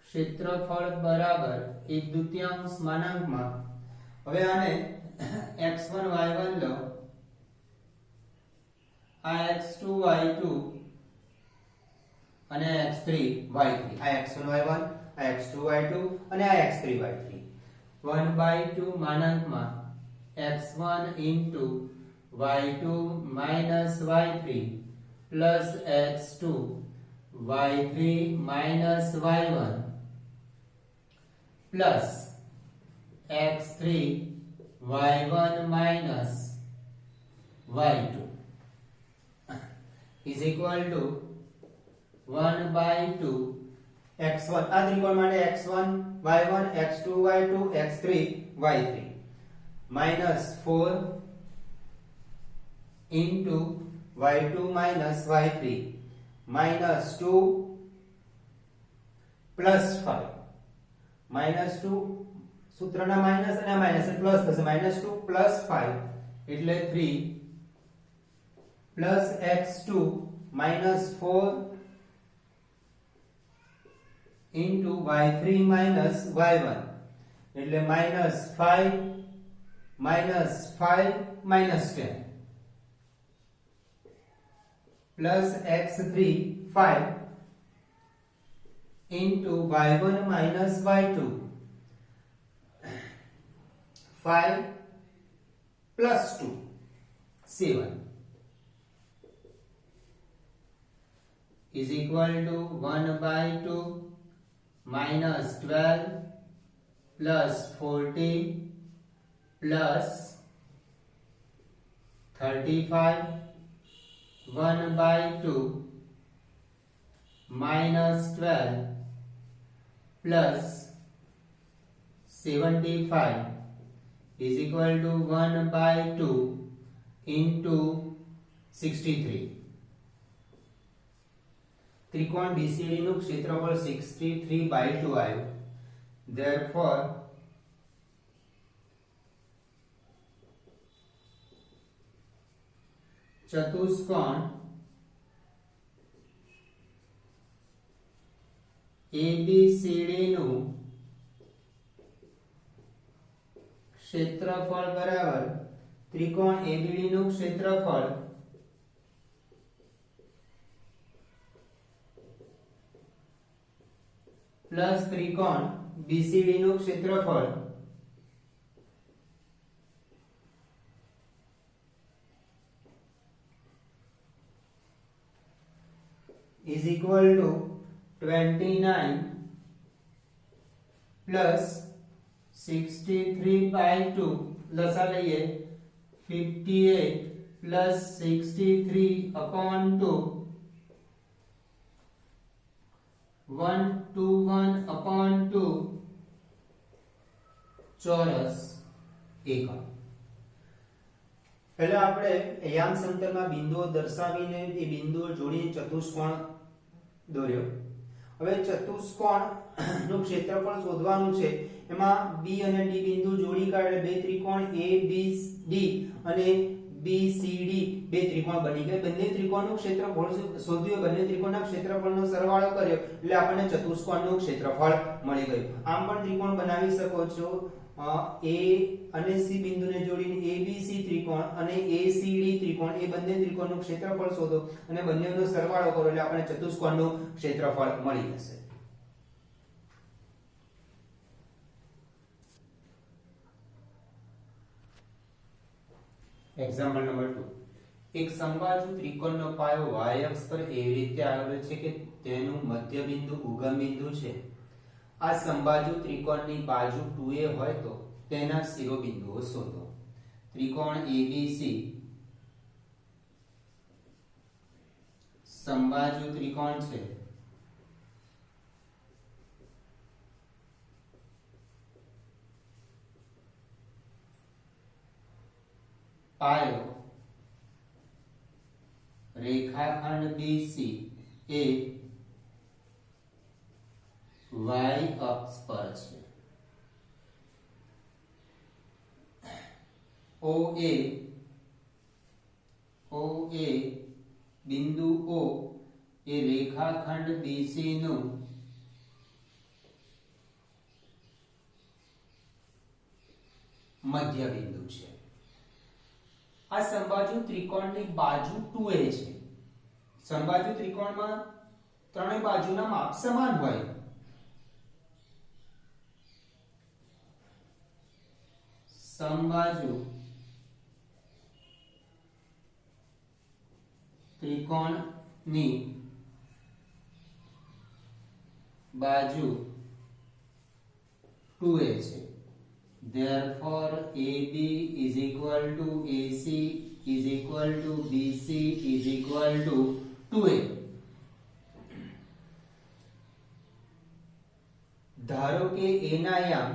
ક્ષેત્રફળ બરાબર 1/2 માનાંકમાં. હવે આને x1 y1 લો, આ x2 y2 અને x3 y3. આ x1 y1, આ x2 y2 અને આ x3 y3. 1/2 માનાંકમાં x1 into y2 minus y3 plus x2 y3 minus y1 plus x3 y1 minus y2 is equal to 1/2 x1. આ ત્રિકોણ માટે x1 y1 x2 y2 x3 y3 minus 4 into y2 minus y3 minus 2 plus 5 minus 2 સૂત્રના minus અને minus plus થશે. -2 plus 5 એટલે 3 plus x2 minus 4 into y3 minus y1 એટલે -5 -5 -10 plus x3 5 into y1 minus y2 5 plus 2 7 is equal to 1/2 minus 12 plus 40 plus 35 1/2 minus 12 plus 75 is equal to 1/2 into 63. ત્રિકોણ BCD નું ક્ષેત્રફળ 63/2 આવ્યું. Therefore ચતુષ્કોણ ABCD નું ક્ષેત્રફળ બરાબર ત્રિકોણ ABD નું ક્ષેત્રફળ પ્લસ ત્રિકોણ BCD નું ક્ષેત્રફળ is equal to 29 plus 63/2 લસા લઈએ 58 plus 63/2 121/2 ચોરસ એકમ. પહેલા આપણે યામ સમતલમાં બિંદુઓ દર્શાવીને એ બિંદુઓ જોડીને ચતુષ્કોણ દોર્યો. હવે ચતુષ્કોણ નું ક્ષેત્રફળ શોધવાનું છે. એમાં B અને D બિંદુ જોડી કાઢે બે ત્રિકોણ ABD અને BCD બે ત્રિકોણ બની ગયા. બંને ત્રિકોણનું ક્ષેત્રફળ શોધ્યું. બંને ત્રિકોણના ક્ષેત્રફળનો સરવાળો કર્યો એટલે આપણને ચતુષ્કોણનું ક્ષેત્રફળ મળી ગયું. આમ પણ ત્રિકોણ બનાવી શકો છો. A અને C બિંદુને જોડીને ABC ત્રિકોણ અને ACD ત્રિકોણ એ બંને ત્રિકોણનું ક્ષેત્રફળ શોધો અને બંનેનો સરવાળો કરો એટલે આપણને ચતુષ્કોણનું ક્ષેત્રફળ મળી જશે. Example number 2. એક સમબાજુ ત્રિકોણનો પાયો y અક્ષ પર એવી રીતે આવેલો છે કે તેનું મધ્ય બિંદુ ઉગમ બિંદુ છે. આ સમબાજુ ત્રિકોણની બાજુ 2a હોય તો તેના શિરોબિંદુઓ શોધો. ત્રિકોણ ABC સમબાજુ ત્રિકોણ છે. પાયો રેખાખંડ BC એ y અક્ષ પર છે. OA બિંદુ O એ રેખાખંડ BC નું મધ્ય બિંદુ છે. આ સમબાજુ ત્રિકોણની બાજુ 2a છે. સમબાજુ ત્રિકોણમાં ત્રણેય બાજુના માપ સમાન હોય. સમબાજુ ત્રિકોણની બાજુ 2a છે. Therefore AB is equal to AC is equal to BC is equal to 2a. ધારો કે A ના યામ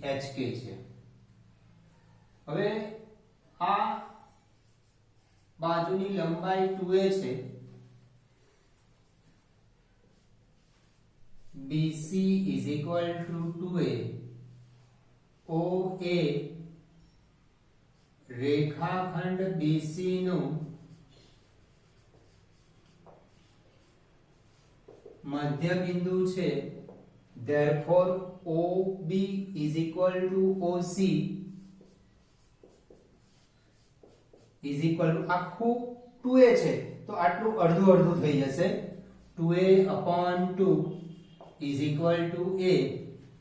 HK છે. હવે આ બાજુની લંબાઈ 2a છે. BC is equal to 2a. OA રેખાખંડ BC નું મધ્ય બિંદુ છે. Therefore OB is equal to OC is equal to આખું 2a છે તો આટલું અડધું અડધું થઈ જશે. 2a/2 is equal to a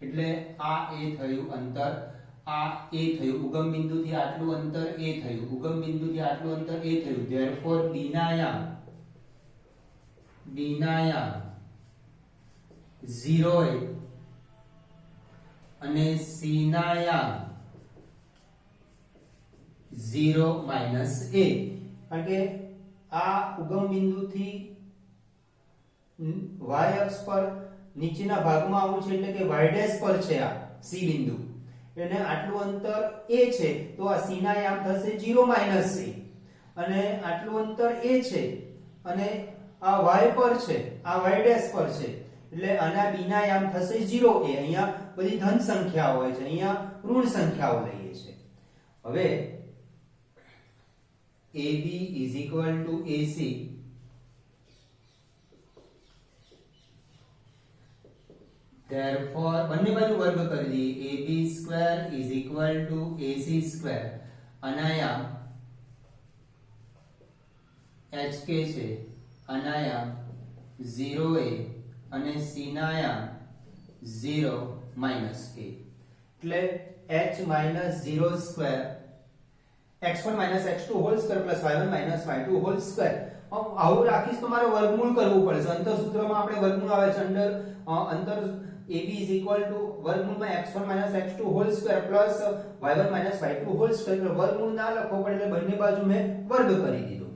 એટલે આ a થયું અંતર, આ a થયું ઉગમ બિંદુથી આટલું અંતર a થયું, ઉગમ બિંદુથી આટલું અંતર a થયું. Therefore B ના યામ 0 અને C ના યામ 0 - a કારણ કે આ ઉગમ બિંદુથી y અક્ષ પર નીચેના ભાગમાં આવું છે એટલે કે y ડેશ પર છે આ c બિંદુ, એટલે આટલું અંતર a છે તો આ c ના યામ થશે 0 માઈનસ c, અને આટલું અંતર a છે અને આ y પર છે, આ y ડેશ પર છે, એટલે આના b ના યામ થશે 0 a. અહીંયા બધી ધન સંખ્યાઓ હોય છે, અહીંયા ઋણ સંખ્યાઓ લઈએ છે. હવે AB AC, therefore બંને બાજુ વર્ગ કરી દઈએ. AB² AC², અનાયામ HK છે, અનાયામ 0a અને c ના યામ 0 k, એટલે h 0² x1 x2 whole square plus y1 y2 whole square. આવું રાખીશ તો મારે વર્ગમૂળ કરવું પડશે. અંતર સૂત્રમાં આપણે વર્ગમૂળ આવે છે અંતર AB વર્ગમૂળમાં x1 x2 whole square plus y1 y2 whole square. વર્ગમૂળ ના લખવો પડે એટલે બંને બાજુ મેં વર્ગ કરી દીધો.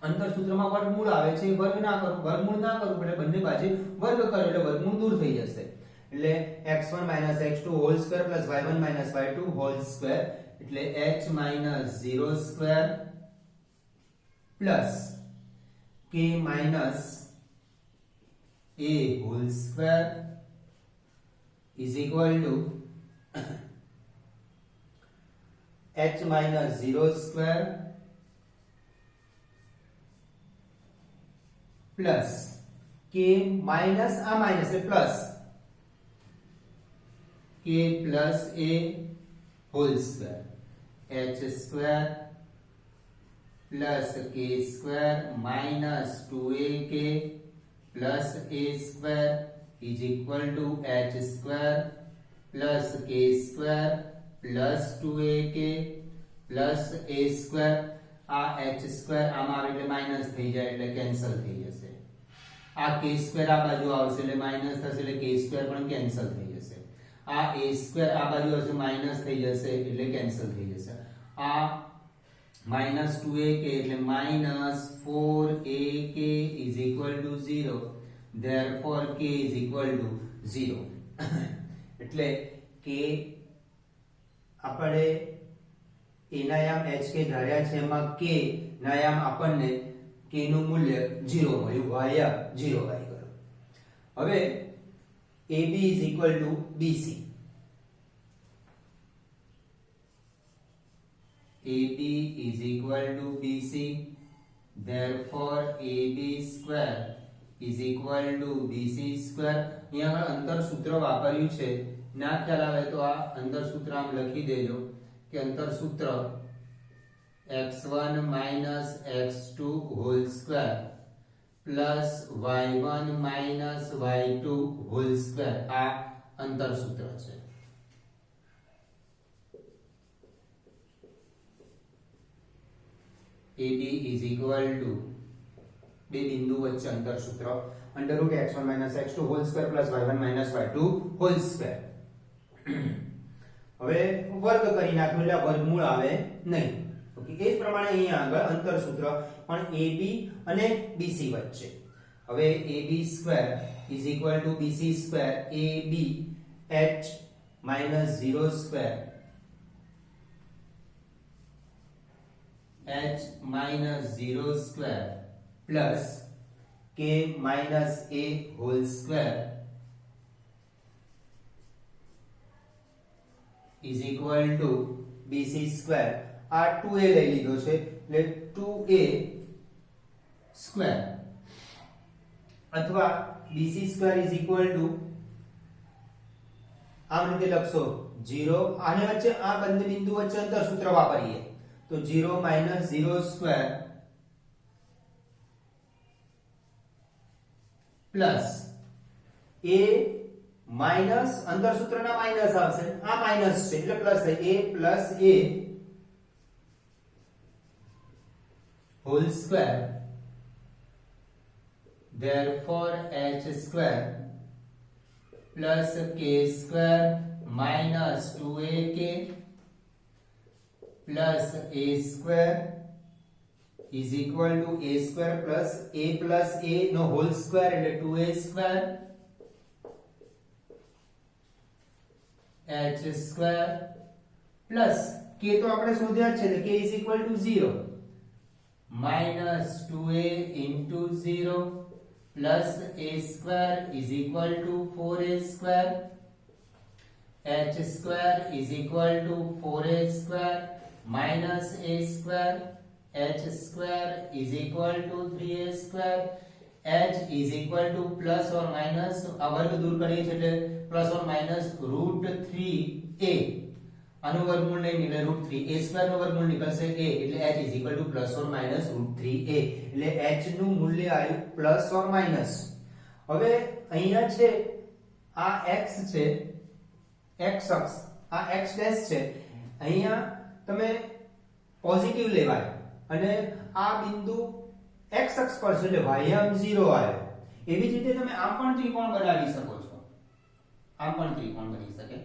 અંતર સૂત્રમાં વર્ગમૂળ આવે છે, વર્ગમૂળ ના કરવું પડે, બંને બાજુ વર્ગ કરો એટલે વર્ગમૂળ દૂર થઈ જશે. એટલે x1 x2 whole square plus y1 y2 hall square, એટલે h 0² plus k a whole square is equal to h 0² plus k minus આ માઈનસ એટલે plus k plus a whole square, h² plus k² minus 2ak plus a² is equal to h² plus k² plus 2ak plus a². આ h² આમાં આવે એટલે minus થઈ જાય એટલે cancel થઈ જશે. આ k² આ બાજુ આવશે એટલે માઈનસ થશે એટલે k² પણ કેન્સલ થઈ જશે. આ a² આ બાજુ આવશે માઈનસ થઈ જશે એટલે કેન્સલ થઈ જશે. આ માઈનસ 2ak એટલે minus 4ak is equal to 0. therefore k is equal to 0. એટલે k આપણે a ના યામ hk ધાર્યા છે, એમાં k ના યામ આપણને k નું મૂલ્ય 0 મળ્યું, y 0 y કરો. હવે AB is equal to BC. AB is equal to BC. therefore AB² is equal to BC². અહીંયા અંતર સૂત્ર વાપર્યું છે, ના ખ્યાલ આવે તો આ અંતર સૂત્ર આમ લખી દેજો કે અંતર સૂત્ર x1 x2 whole square plus y1 y2 whole square. આ અંતર સૂત્ર છે. AB is equal to બે બિંદુ વચ્ચે અંતર સૂત્ર √x1 x2 whole square plus y1 y2 whole square. હવે વર્ગ કરી નાખ્યો એટલે વર્ગમૂળ આવે નહીં. ઓકે, એ જ પ્રમાણે અહીંયા આગળ અંતર સૂત્ર પણ AB અને BC વચ્ચે. હવે AB² is equal to BC². AB h -0² h -0² plus k minus a whole square is equal to BC square. આ 2a લઈ લીધો છે એટલે 2a square અથવા BC square is equal to આમ રીતે લખશો 0. આને વચ્ચે આ બંને બિંદુ વચ્ચે અંતર સૂત્ર વાપરીએ તો 0 -0² પ્લસ a માઈનસ અંતર સૂત્રના માઈનસ આવશે, આ માઈનસ છે એટલે પ્લસ થાય a plus a whole square. therefore h square plus k square minus 2ak plus a square is equal to a square plus a નો હોલ સ્ક્વેર એટલે 2a square h square plus k તો આપણે શોધ્યા જ છે એટલે k is equal to 0 minus 2a into 0 plus a square is equal to 4a square h square is equal to 4a square minus a square h square is equal to 3a square h is equal to plus or minus આ વર્ગ દૂર કરીએ છીએ એટલે plus or minus √3a આનું વર્ગમૂળ નહીં નીકળે √3 a સ્ક્વેર નું વર્ગમૂળ નીકળશે a એટલે h is equal to plus or minus √3a એટલે h નું મૂલ્ય આવ્યું plus or minus હવે અહીંયા છે આ x છે x અક્ષ આ x ડેશ છે અહીંયા તમે પોઝિટિવ લેવાય અને આ બિંદુ x અક્ષ પર છે એટલે y આમ 0 આવ્યો એવી જ રીતે તમે આમ પણ ત્રિકોણ બનાવી શકો છો આમ પણ ત્રિકોણ બની શકે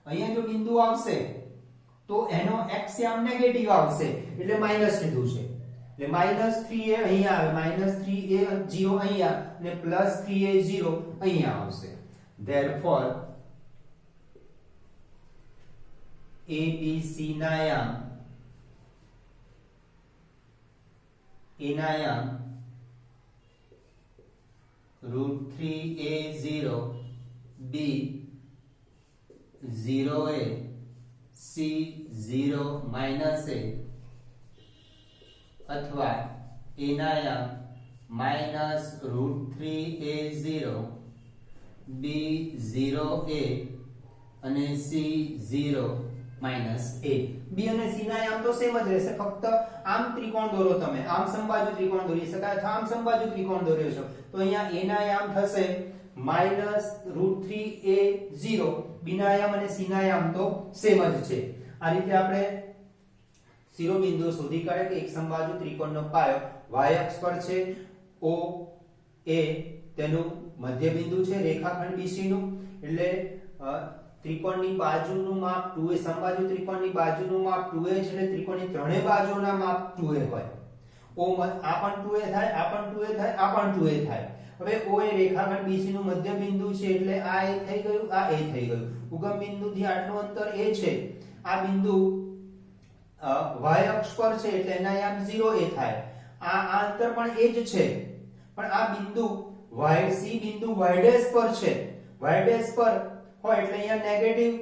અહીંયા જો બિંદુ આવશે તો એનો x આમ નેગેટિવ આવશે એટલે માઈનસ લીધું છે એટલે -3a અહીંયા આવે -3a 0 અહીંયા અને +3a 0 અહીંયા આવશે therefore abc ના યામ a ના યામ √3a0 b 0a c 0 minus a अथवा a ના યામ -√3a0 b 0a અને c 0 minus a b અને c ના યામ તો સેમ જ રહેશે ફક્ત આમ ત્રિકોણ દોરો તમે આમ સમબાજુ ત્રિકોણ દોરી શકાય અથવા આમ સમબાજુ ત્રિકોણ દોર્યો છો તો અહીંયા a ના યામ થશે -√3a0 b ના યામ અને c ના યામ તો સેમ જ છે આ રીતે આપણે શિરોબિંદુ શોધી કાઢે કે એક સમબાજુ ત્રિકોણનો પાયો y અક્ષ પર છે o a તેનું મધ્યબિંદુ છે રેખાખંડ BC નું એટલે ત્રિકોણની બાજુનું માપ 2a સમબાજુ ત્રિકોણની બાજુનું માપ 2a છે એટલે ત્રિકોણની ત્રણેય બાજુઓના માપ 2a હોય o આ પણ 2a થાય આ પણ 2a થાય આ પણ 2a થાય હવે o એ રેખાખંડ BC નું મધ્યબિંદુ છે એટલે આ a થઈ ગયું આ a થઈ ગયું ઉગમ બિંદુથી આટલું અંતર a છે આ બિંદુ y અક્ષ પર છે એટલે એના યામ 0a થાય આ અંતર પણ એ જ છે પણ આ બિંદુ y c બિંદુ y ડેશ પર છે y ડેશ પર હોય એટલે અહીંયા નેગેટિવ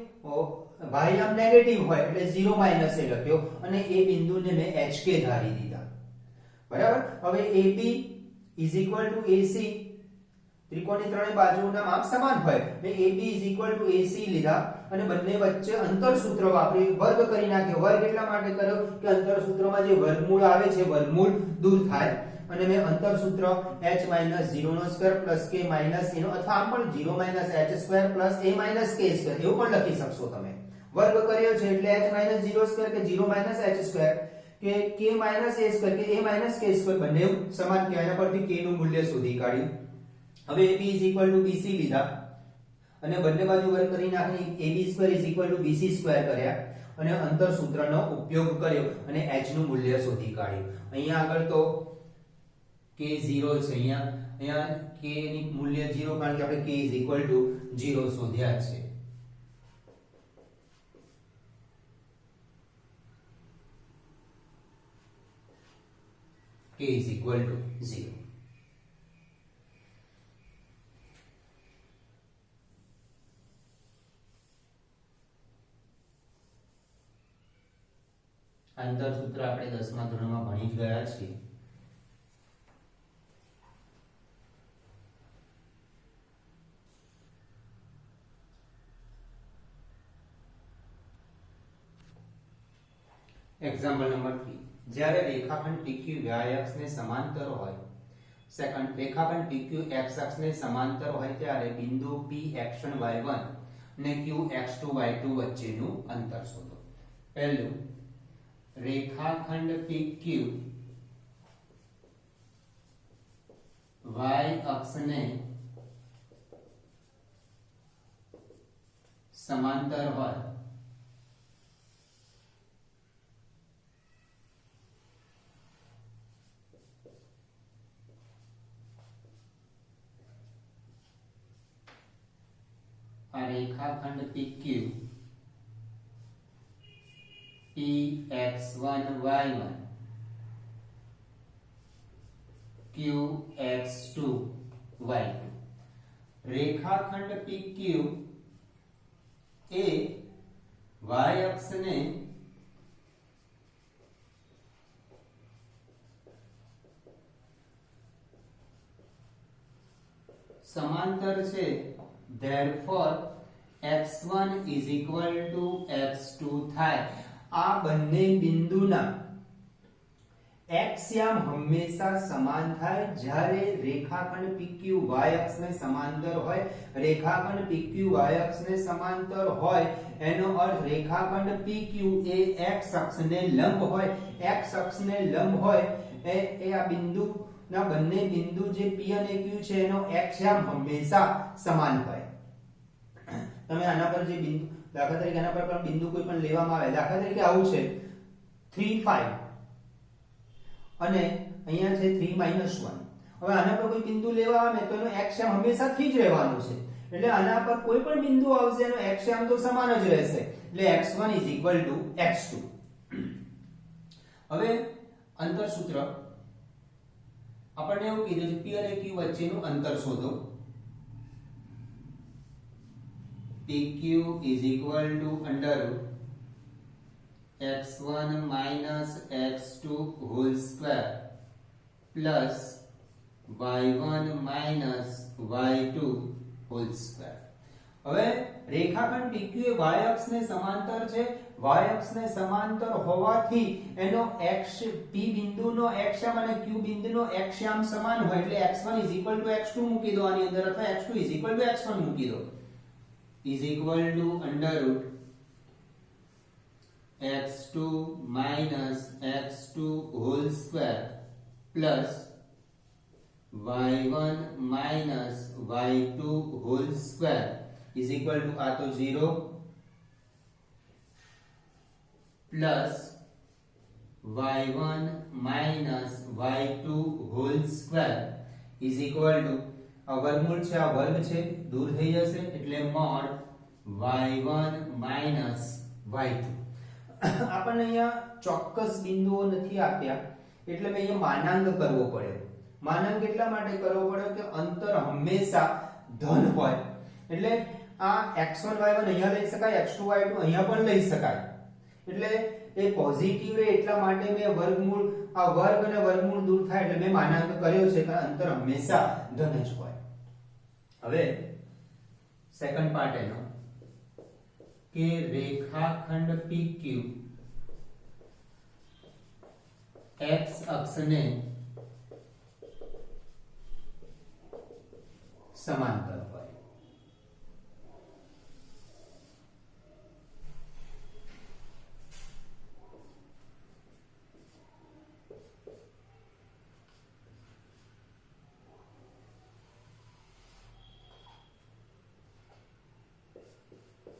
y યામ નેગેટિવ હોય એટલે 0 માઈનસ એ લખ્યો અને એ બિંદુને મેં hk ધારી દીધા બરાબર હવે ab ac ત્રિકોણની ત્રણેય બાજુઓના માપ સમાન હોય મે AB AC લીધા અને બંને વચ્ચે અંતર સૂત્ર વાપરી વર્ગ કરી નાખ્યો વર્ગ એટલા માટે કર્યો કે અંતર સૂત્રમાં જે વર્ગમૂળ આવે છે વર્ગમૂળ દૂર થાય અને મે અંતર સૂત્ર h - 0² + k - a નો અથવા આમ પણ 0 - h² + a - k² એવું પણ લખી શકશો તમે વર્ગ કર્યો છે એટલે h - 0² કે 0 - h² કે k - a² કે a - k² બંને સમાન કે આના પરથી k નું મૂલ્ય શોધી કાઢ્યું હવે ab bc લીધા અને બંને બાજુ વર્ગ કરી નાખી ab2 bc2 કર્યા અને અંતર સૂત્રનો ઉપયોગ કર્યો અને h નું મૂલ્ય શોધી કાઢ્યું અહીંયા આગળ તો k 0 છે અહીંયા k ની મૂલ્ય 0 કારણ કે આપણે k 0 શોધ્યા છે k 0 અંતર સૂત્ર આપણે 10મા ધોરણમાં ભણી જ ગયા છીએ એક્ઝામ્પલ નંબર 3 જ્યારે રેખાખંડ PQ y અક્ષને સમાંતર હોય સેકન્ડ રેખાખંડ PQ x અક્ષને સમાંતર હોય ત્યારે બિંદુ P x1 y1 અને Q x2 y2 વચ્ચેનું અંતર શોધો પહેલું रेखाखंड PQ y अक्ष ने समांतर હોય આ રેખાખંડ PQ Px1 y1 Qx2 y2 રેખાખંડ PQ એ y અક્ષને સમાંતર છે, therefore x1 is equal to x2 થાય. આ બંને બિંદુના x યામ હંમેશા સમાન થાય જ્યારે રેખાખંડ PQ y અક્ષને સમાંતર હોય. રેખાખંડ PQ y અક્ષને સમાંતર હોય એનો અર્થ રેખાખંડ PQ એ x અક્ષને લંબ હોય. x અક્ષને લંબ હોય એ આ બિંદુ ના બંને બિંદુ જે P અને Q છે એનો x યામ હંમેશા સમાન હોય. તમે આના પર જે બિંદુ દાખલા તરીકે આના પર પણ બિંદુ કોઈ પણ લેવામાં આવે, દાખલા તરીકે આવું છે 3 5 અને અહીંયા છે 3 1. હવે આના પર કોઈ બિંદુ લેવા આવે તો એનો x યામ હંમેશા 3 જ રહેવાનું છે. એટલે આના પર કોઈ પણ બિંદુ આવશે એનો x યામ તો સમાન જ રહેશે. એટલે x1 x2. હવે અંતર સૂત્ર આપણને એવું કીધું છે P અને Q વચ્ચેનું અંતર શોધો. PQ is equal to under x1 minus x2 whole square plus y1 minus y2 whole square. હવે રેખાખંડ PQ એ y અક્ષને સમાંતર છે. y અક્ષને સમાંતર હોવાથી એનો x P બિંદુનો x યામ અને Q બિંદુનો x યામ સમાન હોય એટલે x1 x2 મૂકી દો આની અંદર અથવા x2 x1 મૂકી દો. is equal to under root x2 minus x2 whole square plus y1 minus y2 whole square is equal to આ તો 0 plus y1 minus y2 whole square is equal to આ વર્ગમૂળ છે, આ વર્ગ છે, દૂર થઈ જશે એટલે mod y1 minus y2. આપણને અહીંયા ચોક્કસ બિંદુઓ નથી આપ્યા એટલે મેં અહીંયા માનાંક કરવો પડ્યો. માનાંક એટલા માટે કરવો પડ્યો કે અંતર હંમેશા ધન હોય. એટલે આ x1 y1 અહીંયા લઈ શકાય, x2 y2 અહીંયા પણ લઈ શકાય. એટલે એ પોઝિટિવ રહે એટલા માટે મેં વર્ગમૂળ આ વર્ગ અને વર્ગમૂળ દૂર થાય એટલે મેં માનાંક કર્યો છે કે અંતર હંમેશા ધન જ હોય. હવે સેકન્ડ પાર્ટ એનો કે રેખાખંડ PQ x અક્ષને સમાંતર હોય.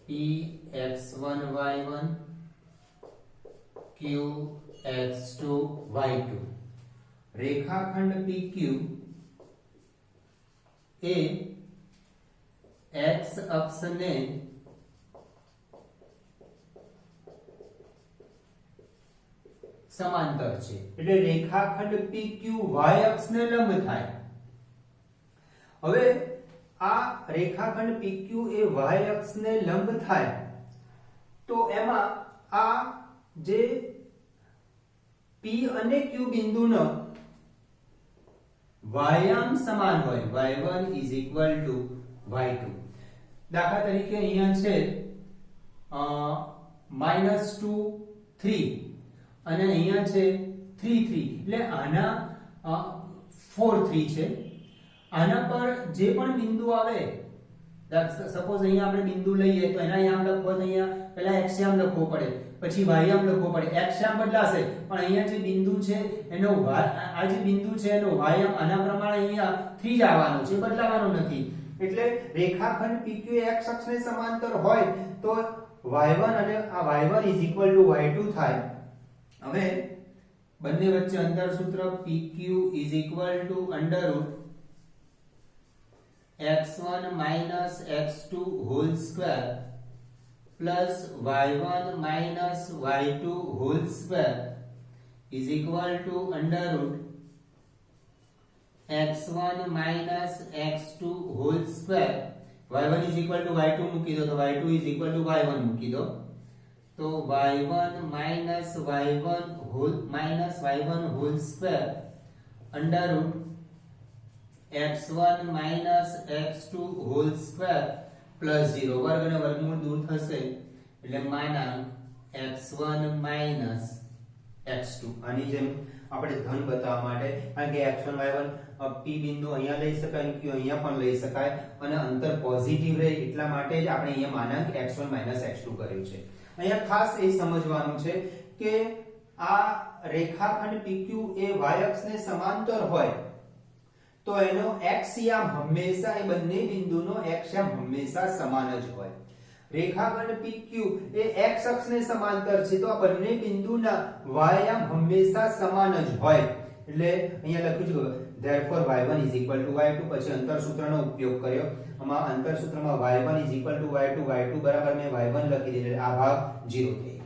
P x1 y1 Q x2 y2 રેખાખંડ PQ એ x અક્ષને સમાંતર છે એટલે રેખાખંડ PQ y અક્ષને લંબ થાય. હવે આ રેખાખંડ PQ એ y અક્ષને લંબ થાય તો એમાં આ જે P અને Q બિંદુનો y-યામ સમાન હોય. y1 is equal to y2. દાખલા તરીકે અહીંયા છે -2 3 અને અહીંયા છે 3 3 એટલે આના 4 3 છે. આના પર જે પણ બિંદુ આવે, સપોઝ અહીંયા આપણે બિંદુ લઈએ તો એના યામ લખવો તો અહીંયા પહેલા x યામ લખવો પડે, પછી y યામ લખવો પડે. x યામ બદલાશે પણ અહીંયા જે બિંદુ છે એનો આ જે બિંદુ છે એનો y યામ આના પ્રમાણે અહીંયા 3 જ આવવાનો છે, બદલાવાનો નથી. એટલે રેખાખંડ PQ x અક્ષને સમાંતર હોય તો y1 અને આ y1 y2 થાય. હવે બંને વચ્ચે અંતર સૂત્ર PQ = under root x1 minus x2 whole square plus y1 minus y2 whole square is equal to under root x1 minus x2 whole square. y1 is equal to y2 મૂકી દો તો y2 is equal to y1 મૂકી દો તો y1 minus y1 whole square under root x1 minus x2 whole square plus 0 વર્ગ અને વર્ગમૂળ દૂર થશે એટલે માનાંક x1 minus x2 આની જેમ આપણે ધન બતાવવા માટે કારણ કે x1 y1 p બિંદુ અહીંયા લઈ શકાય q અહીંયા પણ લઈ શકાય અને અંતર પોઝિટિવ રહે એટલા માટે જ આપણે અહીંયા માનાંક x1 x2 કર્યું છે અહીંયા ખાસ એ સમજવાનું છે કે આ રેખાખંડ PQ એ y અક્ષને સમાંતર હોય તો એનો x યામ હંમેશા એ બંને બિંદુનો x યામ હંમેશા સમાન જ હોય રેખાખંડ PQ એ x અક્ષને સમાંતર છે તો આ બંને બિંદુના y યામ હંમેશા સમાન જ હોય એટલે અહીંયા લખ્યું છે therefore y1 is equal to y2 પછી અંતર સૂત્રનો ઉપયોગ કર્યો આમાં અંતર સૂત્રમાં y1 is equal to y2 y2 બરાબર મેં y1 લખી દીધું આ ભાગ 0 થઈ